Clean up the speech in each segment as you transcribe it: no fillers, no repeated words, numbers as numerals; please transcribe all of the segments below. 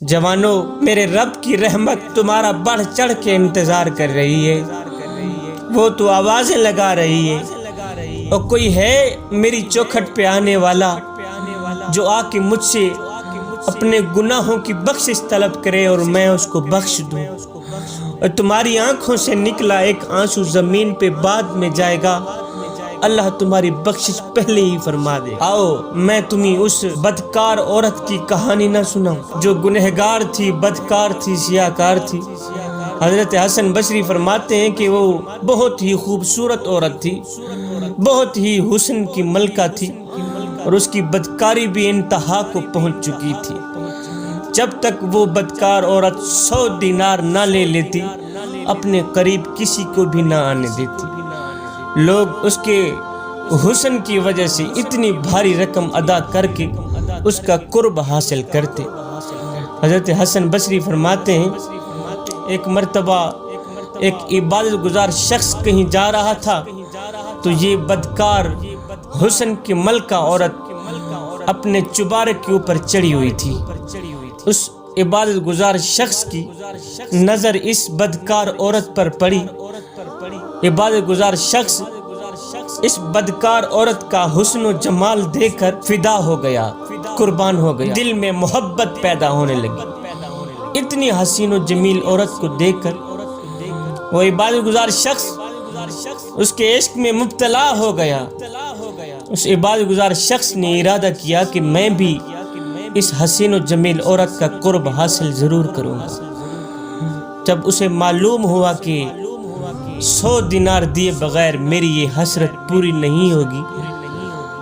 جوانوں، میرے رب کی رحمت تمہارا بڑھ چڑھ کے انتظار کر رہی ہے، وہ تو آوازیں لگا رہی ہے، اور کوئی ہے میری چوکھٹ پہ آنے والا جو آ کے مجھ سے اپنے گناہوں کی بخشش طلب کرے اور میں اس کو بخش دوں۔ اور تمہاری آنکھوں سے نکلا ایک آنسو زمین پہ بعد میں جائے گا، اللہ تمہاری بخشش پہلے ہی فرما دے۔ آؤ میں تمہیں اس بدکار عورت کی کہانی نہ سناؤں جو گنہگار تھی، بدکار تھی، سیاہکار تھی۔ حضرت حسن بصری فرماتے ہیں کہ وہ بہت ہی خوبصورت عورت تھی، بہت ہی حسن کی ملکہ تھی، اور اس کی بدکاری بھی انتہا کو پہنچ چکی تھی۔ جب تک وہ بدکار عورت 100 دینار نہ لے لیتی، اپنے قریب کسی کو بھی نہ آنے دیتی۔ لوگ اس کے حسن کی وجہ سے اتنی بھاری رقم ادا کر کے اس کا قرب حاصل کرتے۔ حضرت حسن بصری فرماتے ہیں ایک مرتبہ ایک عبادت گزار شخص کہیں جا رہا تھا تو یہ بدکار حسن کی ملکہ عورت اپنے چبارے کے اوپر چڑھی ہوئی تھی۔ اس عبادت گزار شخص کی نظر اس بدکار عورت پر پڑی۔ عبادت گزار شخص اس بدکار عورت کا حسن و جمال دیکھ کر فدا ہو گیا، قربان ہو گیا، دل میں محبت پیدا ہونے لگی۔ اتنی حسین و جمیل عورت کو دیکھ کر وہ عبادت گزار شخص اس کے عشق میں مبتلا ہو گیا۔ اس عبادت گزار شخص نے ارادہ کیا کہ میں بھی اس حسین و جمیل عورت کا قرب حاصل ضرور کروں گا۔ جب اسے معلوم ہوا کہ 100 دینار دیے بغیر میری یہ حسرت پوری نہیں ہوگی،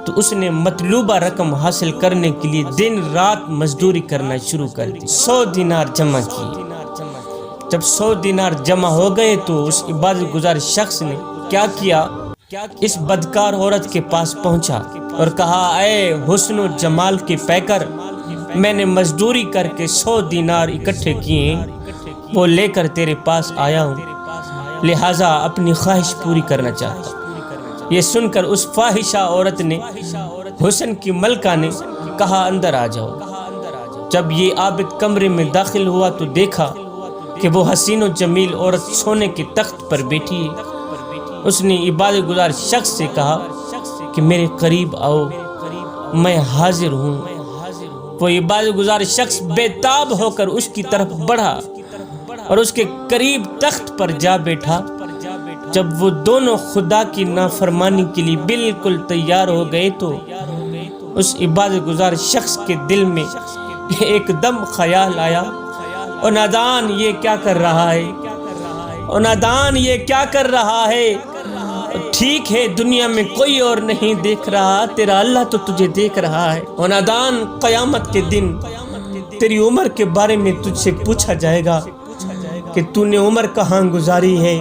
تو اس نے مطلوبہ رقم حاصل کرنے کے لیے دن رات مزدوری کرنا شروع کر دی۔ 100 دینار جمع کیے۔ جب 100 دینار جمع ہو گئے تو اس عبادت گزار شخص نے کیا کیا، اس بدکار عورت کے پاس پہنچا اور کہا، اے حسن و جمال کے پیکر، میں نے مزدوری کر کے 100 دینار اکٹھے کیے ہیں، وہ لے کر تیرے پاس آیا ہوں، لہٰذا اپنی خواہش پوری کرنا چاہتا ہوں۔ یہ سن کر اس فاحشہ عورت نے، حسن کی ملکہ نے کہا، اندر آ جاؤ۔ جب یہ عابد کمرے میں داخل ہوا تو دیکھا کہ وہ حسین و جمیل عورت سونے کے تخت پر بیٹھی ہے۔ اس نے عبادت گزار شخص سے کہا کہ میرے قریب آؤ، میں حاضر ہوں۔ وہ عبادت گزار شخص بے تاب ہو کر اس کی طرف بڑھا اور اس کے قریب تخت پر جا بیٹھا۔ جب وہ دونوں خدا کی نافرمانی کے لیے بالکل تیار ہو گئے تو اس عبادت گزار شخص کے دل میں ایک دم خیال آیا، او نادان یہ کیا کر رہا ہے، او نادان یہ کیا کر رہا ہے، ٹھیک ہے دنیا میں کوئی اور نہیں دیکھ رہا، تیرا اللہ تو تجھے دیکھ رہا ہے۔ او نادان، قیامت کے دن تیری عمر کے بارے میں تجھ سے پوچھا جائے گا کہ تو نے عمر کہاں گزاری ہے،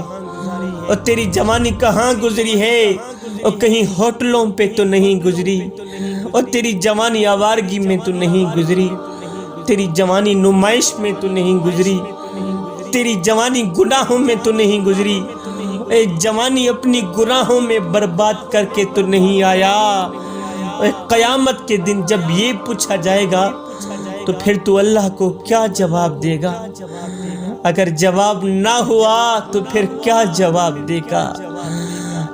اور تیری جوانی کہاں گزری ہے، اور کہیں ہوٹلوں پہ تو نہیں گزری، اور تیری جوانی آوارگی میں تو نہیں گزری، تیری جوانی نمائش میں تو نہیں گزری، تیری جوانی گناہوں میں تو نہیں گزری، اے جوانی اپنی گناہوں میں برباد کر کے تو نہیں آیا۔ اے قیامت کے دن جب یہ پوچھا جائے گا تو پھر تو اللہ کو کیا جواب دے گا؟ اگر جواب نہ ہوا تو پھر کیا جواب دے گا؟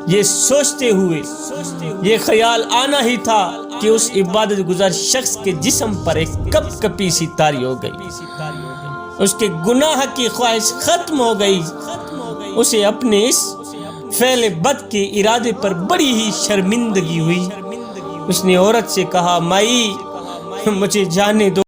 یہ سوچتے ہوئے یہ خیال آنا ہی تھا کہ اس عبادت گزار شخص کے جسم پر ایک کپ کپی سی طاری ہو گئی۔ اس کے گناہ کی خواہش ختم ہو گئی۔ اسے اپنے اس فعل بد کے ارادے پر بڑی ہی شرمندگی ہوئی۔ اس نے عورت سے کہا، مائی مجھے جانے دو۔